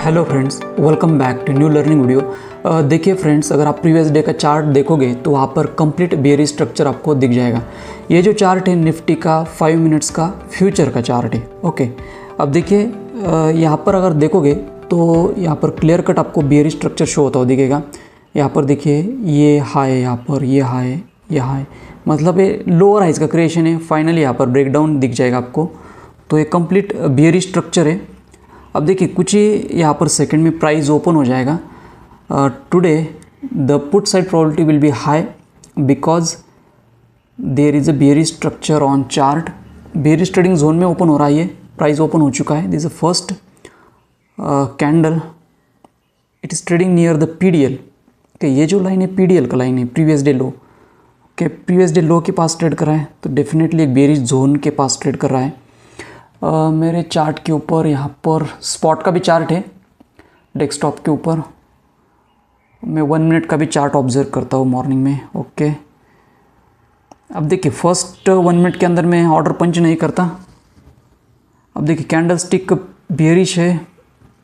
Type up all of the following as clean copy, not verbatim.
Hello friends, welcome back to new learning video. देखिए friends, अगर आप प्रीवियस डे का चार्ट देखोगे तो वहाँ पर कंप्लीट बेयरिश स्ट्रक्चर आपको दिख जाएगा। ये जो चार्ट है निफ्टी का 5 मिनट्स का फ्यूचर का चार्ट है। ओके, अब देखिए यहाँ पर अगर देखोगे तो यहाँ पर क्लियर कट आपको बेयरिश स्ट्रक्चर शो होता हुआ दिखेगा। यहाँ पर देखिए ये हाई, यहाँ पर ये हाई, ये हाई, मतलब ये लोअर हाइज का क्रिएशन है। फाइनली यहाँ पर ब्रेकडाउन दिख जाएगा आपको। तो ये कंप्लीट बेयरिश स्ट्रक्चर है। अब देखिए कुछ ही यहाँ पर सेकंड में प्राइस ओपन हो जाएगा। Today the put side probability will be high because there is a bearish structure on chart. Bearish trading zone में ओपन हो रहा है, ये प्राइस ओपन हो चुका है। This is first candle, it is trading near the PDL. Okay, ये जो लाइन है पीडीएल का लाइन है, previous day low. Okay, previous day low के पास ट्रेड कर रहा है, तो डेफिनेटली एक बेयरिश जोन के पास ट्रेड कर रहा है। मेरे चार्ट के ऊपर यहाँ पर स्पॉट का भी चार्ट है डेस्कटॉप के ऊपर। मैं 1 मिनट का भी चार्ट ऑब्जर्व करता हूँ मॉर्निंग में। ओके, अब देखिए फर्स्ट 1 मिनट के अंदर मैं ऑर्डर पंच नहीं करता। अब देखिए कैंडल स्टिक बेयरिश है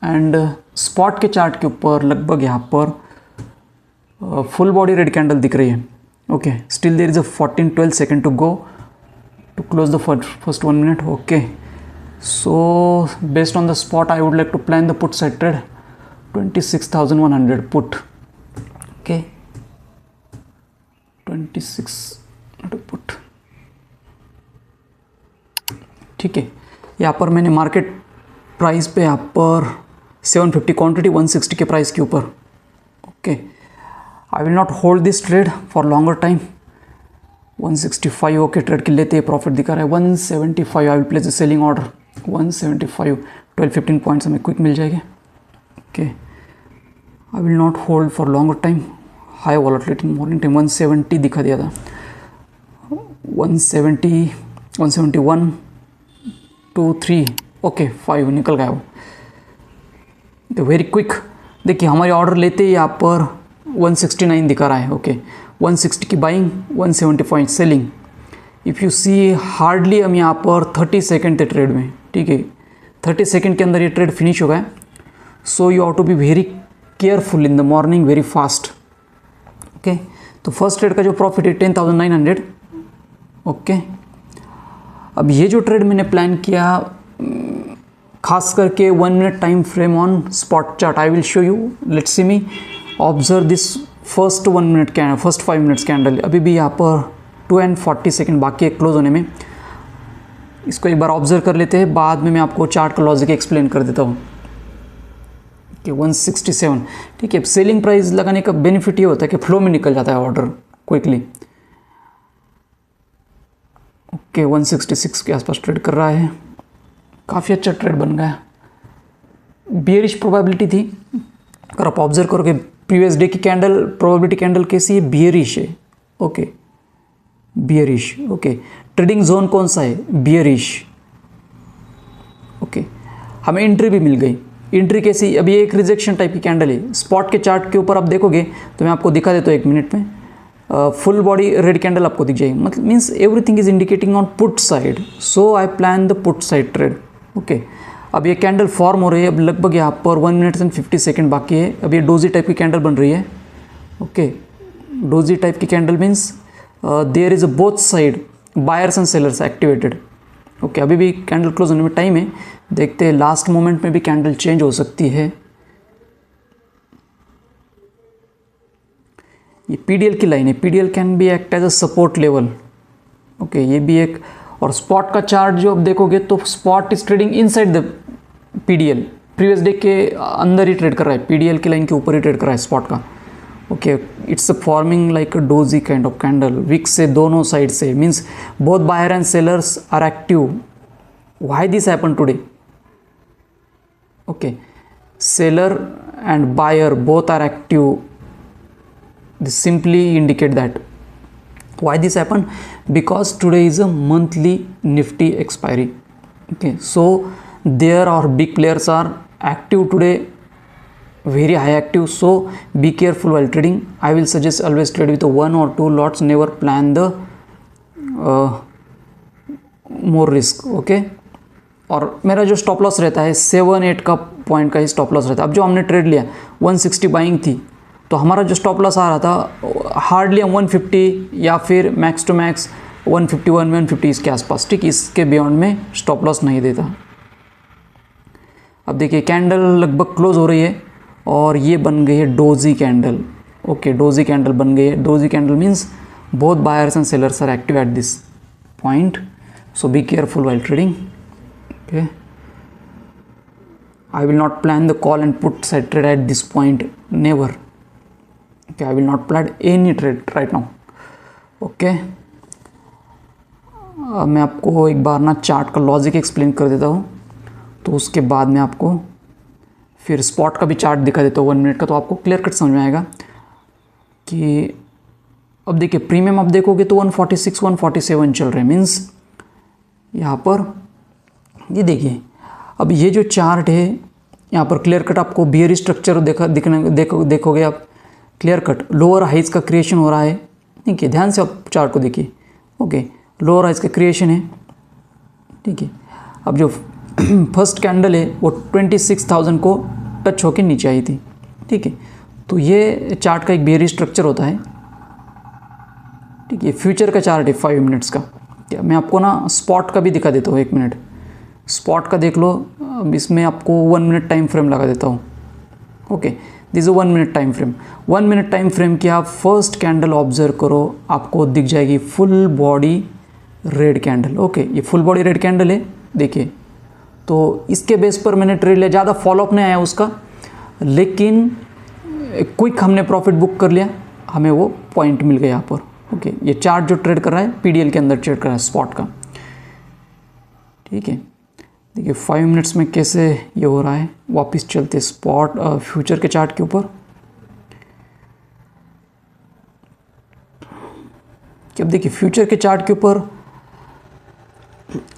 एंड स्पॉट के चार्ट के ऊपर लगभग यहाँ पर फुल बॉडी रेड कैंडल दिख रही है। Okay, still there is a 14-12 second to go to close the first 1 minute. Okay, so based on the spot I would like to plan the put side trade 26,100 put. Okay, 26 put, ठीक है। यहाँ पर मैंने market price पे यहाँ पर 750 quantity 160 के price के ऊपर। Okay, I will not hold this trade for longer time. 165 okay, trade के लेते प्रॉफिट दिखा रहा है। 175 I will place the selling order. 175 12-15 points हमें क्विक मिल जाएंगे। Okay, I will not hold for longer time. High volatility morning time 170 दिखा दिया था। 170 171 2 3 ओके 5 निकल गया वो। तो वेरी क्विक देखिए हमारे ऑर्डर लेते ही यहाँ पर 169 दिखा रहा है। ओके, 160 की buying, 170 point selling. If you see hardly हम यहाँ पर 30 सेकेंड थे ट्रेड में। ठीक है, 30 सेकेंड के अंदर ये ट्रेड फिनिश हो गया। So you have to be very careful in the morning, very fast. Okay, तो फर्स्ट ट्रेड का जो प्रॉफिट है 10,900। ओके, अब ये जो ट्रेड मैंने प्लान किया खास करके 1 minute time frame on spot chart, I will show you. Let's see me observe this first 1 minute candle, first 5 minutes candle. अभी भी यहाँ पर 2:40 सेकेंड बाकी है क्लोज होने में। इसको एक बार ऑब्जर्व कर लेते हैं, बाद में मैं आपको चार्ट का लॉजिक एक्सप्लेन कर देता हूँ। कि 167, ठीक है। सेलिंग प्राइस लगाने का बेनिफिट ये होता है कि फ्लो में निकल जाता है ऑर्डर क्विकली। ओके, 166 के आसपास ट्रेड कर रहा है, काफ़ी अच्छा ट्रेड बन गया। बेयरिश प्रोबेबिलिटी थी, अगर आप ऑब्जर्व करोगे प्रीवियस डे की कैंडल प्रोबेबिलिटी कैंडल कैसी है, बेयरिश है। Okay, bearish. Okay, trading zone कौन सा है, बियरिश। ओके, हमें एंट्री भी मिल गई। एंट्री कैसी, अभी एक रिजेक्शन टाइप की कैंडल है। स्पॉट के चार्ट के ऊपर आप देखोगे तो मैं आपको दिखा देता हूँ 1 मिनट में। फुल बॉडी रेड कैंडल आपको दिख जाएगी, मतलब means everything is indicating on put side. So I plan the put side trade. Okay, अब ये कैंडल फॉर्म हो रही है। अब लगभग यहाँ पर 1 मिनट एंड 50 सेकेंड बाकी है। अब ये डोजी टाइप की कैंडल बन रही है। ओके, डोजी टाइप की candle means there is a both side buyers and sellers activated. Okay, अभी भी कैंडल क्लोज होने में टाइम है, देखते हैं लास्ट मोमेंट में भी कैंडल चेंज हो सकती है। ये पीडीएल की लाइन है, PDL can be act as a support level. Okay, ये भी एक। और स्पॉट का चार्ट जो आप देखोगे तो spot is trading inside the PDL, previous day के अंदर ही ट्रेड कर रहा है, पीडीएल की लाइन के ऊपर ही ट्रेड कर रहा है स्पॉट का। Okay, it's forming like a doji kind of candle. Wick से दोनों साइड से, means both buyer and sellers are active. Why this happen today? Okay, seller and buyer both are active. This simply indicate that. Why this happened? Because today is a monthly Nifty expiry. Okay, so there are big players are active today, very high active. So be careful while trading. I will suggest always trade with 1 or 2 lots. Never plan the more risk. Okay, और मेरा जो stop loss रहता है 7-8 का point का ही stop loss रहता है। अब जो हमने ट्रेड लिया 160 बाइंग थी, तो हमारा जो स्टॉप लॉस आ रहा था हार्डली हम 150 या फिर मैक्स टू मैक्स 151 150 इसके आसपास, ठीक, इसके बियॉन्ड में स्टॉप लॉस नहीं देता। अब देखिए कैंडल लगभग क्लोज हो रही है और ये बन गई है doji candle. Okay, doji candle बन गई है। Doji candle means both buyers and sellers are active at this point, so be careful while trading. Okay, I will not plan the call and put side trade at this point, never. Okay, I will not plan any trade right now. Okay, मैं आपको एक बार ना chart का logic explain कर देता हूँ, तो उसके बाद मैं आपको फिर स्पॉट का भी चार्ट दिखा देता हूँ 1 मिनट का, तो आपको क्लियर कट समझ में आएगा कि अब देखिए प्रीमियम आप देखोगे तो 146 147 चल रहे हैं, मीन्स यहाँ पर ये देखिए अब ये जो चार्ट है यहाँ पर क्लियर कट आपको बियर स्ट्रक्चर देखोगे आप, क्लियर कट लोअर हाइज का क्रिएशन हो रहा है। ठीक है, ध्यान से आप चार्ट को देखिए। ओके, लोअर हाइज का क्रिएशन है, ठीक है। अब जो फर्स्ट कैंडल है वो 26,000 को टच होकर नीचे आई थी, ठीक है। तो ये चार्ट का एक बियर स्ट्रक्चर होता है, ठीक है। फ्यूचर का चार्ट है 5 मिनट्स का। क्या मैं आपको ना स्पॉट का भी दिखा देता हूँ, 1 मिनट स्पॉट का देख लो। अब इसमें आपको 1 मिनट टाइम फ्रेम लगा देता हूँ। Okay, this is 1 minute time frame. 1 minute time frame की आप फर्स्ट कैंडल ऑब्जर्व करो, आपको दिख जाएगी full body red candle. Okay, ये फुल बॉडी रेड कैंडल है, देखिए। तो इसके बेस पर मैंने ट्रेड लिया, ज़्यादा फॉलोअप नहीं आया उसका, लेकिन क्विक हमने प्रॉफिट बुक कर लिया, हमें वो पॉइंट मिल गया यहाँ पर। ओके, ये चार्ट जो ट्रेड कर रहा है पीडीएल के अंदर ट्रेड कर रहा है स्पॉट का, ठीक है। देखिए 5 मिनट्स में कैसे ये हो रहा है। वापस चलते स्पॉट फ्यूचर के चार्ट के ऊपर। अब देखिए फ्यूचर के चार्ट के ऊपर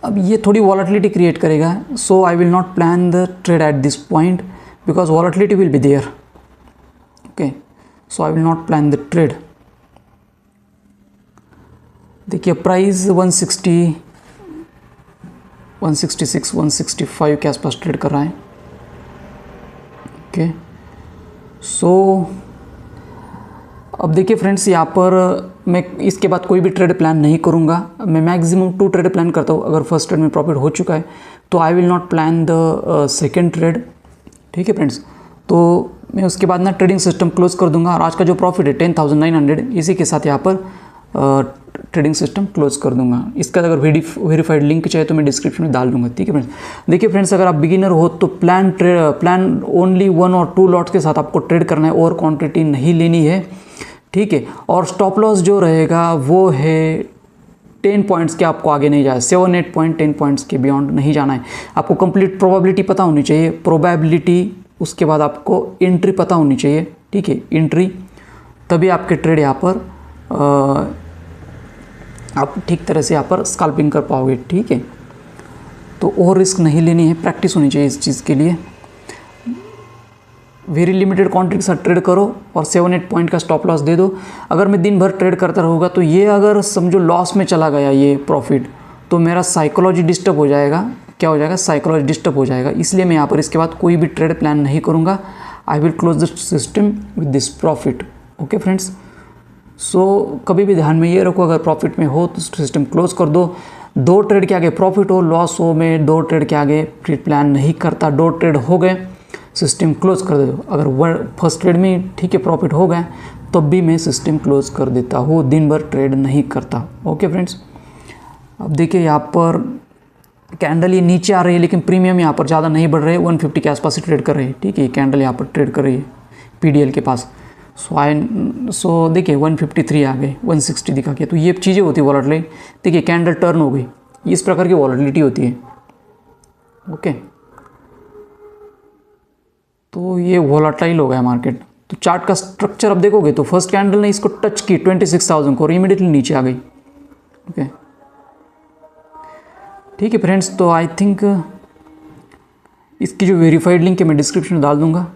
अब ये थोड़ी वॉलेटिलिटी क्रिएट करेगा, so I will not plan the trade at this point because volatility will be there. Okay, so I will not plan the trade. देखिए प्राइस 160 166 165 के आसपास ट्रेड कर रहा है। ओके, सो अब देखिए फ्रेंड्स, यहाँ पर मैं इसके बाद कोई भी ट्रेड प्लान नहीं करूँगा। मैं मैक्सिमम 2 ट्रेड प्लान करता हूँ। अगर फर्स्ट ट्रेड में प्रॉफिट हो चुका है तो आई will not plan the second trade, ठीक है फ्रेंड्स। तो मैं उसके बाद ना ट्रेडिंग सिस्टम क्लोज कर दूंगा और आज का जो प्रॉफिट है 10,900, इसी के साथ यहाँ पर ट्रेडिंग सिस्टम क्लोज कर दूंगा। इसका अगर वेरीफाइड लिंक चाहिए तो मैं डिस्क्रिप्शन में डाल दूंगा, ठीक है फ्रेंड्स। देखिए फ्रेंड्स, अगर आप बिगिनर हो तो प्लान ओनली 1 और 2 लॉट्स के साथ आपको ट्रेड करना है, और क्वांटिटी नहीं लेनी है, ठीक है। और स्टॉप लॉस जो रहेगा वो है 10 पॉइंट्स के, आपको आगे नहीं जाना, 7-8 पॉइंट 10 पॉइंट्स के बियॉन्ड नहीं जाना है। आपको कंप्लीट प्रोबेबिलिटी पता होनी चाहिए, प्रोबेबिलिटी, उसके बाद आपको एंट्री पता होनी चाहिए, ठीक है, एंट्री, तभी आपके ट्रेड यहाँ पर आप ठीक तरह से यहाँ पर स्कैल्पिंग कर पाओगे, ठीक है। तो और रिस्क नहीं लेनी है, प्रैक्टिस होनी चाहिए इस चीज़ के लिए। वेरी लिमिटेड क्वांटिटी के साथ ट्रेड करो और 7-8 पॉइंट का स्टॉप लॉस दे दो। अगर मैं दिन भर ट्रेड करता रहूँगा तो ये अगर समझो लॉस में चला गया ये प्रॉफिट, तो मेरा साइकोलॉजी डिस्टर्ब हो जाएगा। क्या हो जाएगा? साइकोलॉजी डिस्टर्ब हो जाएगा। इसलिए मैं यहाँ पर इसके बाद कोई भी ट्रेड प्लान नहीं करूँगा। I will close the system with this profit. Okay friends, so कभी भी ध्यान में ये रखो, अगर प्रॉफिट में हो तो सिस्टम क्लोज कर दो। 2 ट्रेड के आगे प्रॉफिट हो लॉस हो, मैं 2 ट्रेड के आगे ट्रेड प्लान नहीं करता। 2 ट्रेड हो गए सिस्टम क्लोज कर दे दो। अगर फर्स्ट ट्रेड में ठीक है प्रॉफिट हो गए तब भी मैं सिस्टम क्लोज कर देता हूँ, दिन भर ट्रेड नहीं करता। ओके फ्रेंड्स, अब देखिए यहाँ पर कैंडल ये नीचे आ रही है लेकिन प्रीमियम यहाँ पर ज़्यादा नहीं बढ़ रहे, 150 के आसपास ही ट्रेड कर रही है, ठीक है। कैंडल यहाँ पर ट्रेड कर रही है पीडीएल के पास। सो देखिए 153 आ गए, 160 दिखा के। तो ये चीज़ें होती है वॉलेटिलिटी। देखिए कैंडल टर्न हो गई, इस प्रकार की वॉलेटिलिटी होती है। ओके, तो ये वॉलेटाइल हो गया मार्केट। तो चार्ट का स्ट्रक्चर अब देखोगे तो फर्स्ट कैंडल ने इसको टच की 26,000 को और इमीडिएटली नीचे आ गई। ओके, ठीक है फ्रेंड्स, तो आई थिंक इसकी जो वेरीफाइड लिंक है मैं डिस्क्रिप्शन में डाल दूंगा।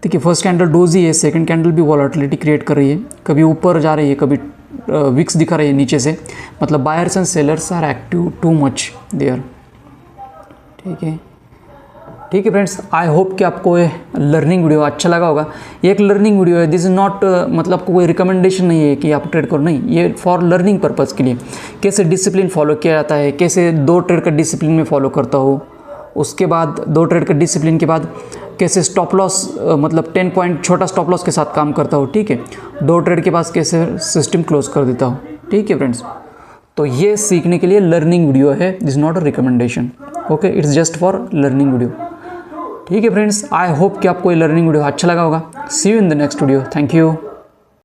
देखिए फर्स्ट कैंडल डोजी है, सेकंड कैंडल भी वॉलेटिलिटी क्रिएट कर रही है, कभी ऊपर जा रही है कभी विक्स दिखा रही है नीचे से, मतलब buyers and sellers are active too much there, ठीक है। ठीक है फ्रेंड्स, आई होप कि आपको ये लर्निंग वीडियो अच्छा लगा होगा। ये एक लर्निंग वीडियो है, दिस इज़ नॉट मतलब कोई रिकमेंडेशन नहीं है कि आप ट्रेड करो, नहीं, ये फॉर लर्निंग पर्पज़ के लिए कैसे डिसिप्लिन फॉलो किया जाता है, कैसे 2 ट्रेड का डिसिप्लिन में फॉलो करता हूँ, उसके बाद 2 ट्रेड का डिसिप्लिन के बाद कैसे स्टॉप लॉस मतलब 10 पॉइंट छोटा स्टॉप लॉस के साथ काम करता हूँ, ठीक है, 2 ट्रेड के बाद कैसे सिस्टम क्लोज कर देता हूँ, ठीक है फ्रेंड्स। तो ये सीखने के लिए लर्निंग वीडियो है, this not a recommendation, okay, it's just for learning video. ठीक है फ्रेंड्स, आई होप कि आपको ये लर्निंग वीडियो अच्छा लगा होगा। See you in the next video, thank you.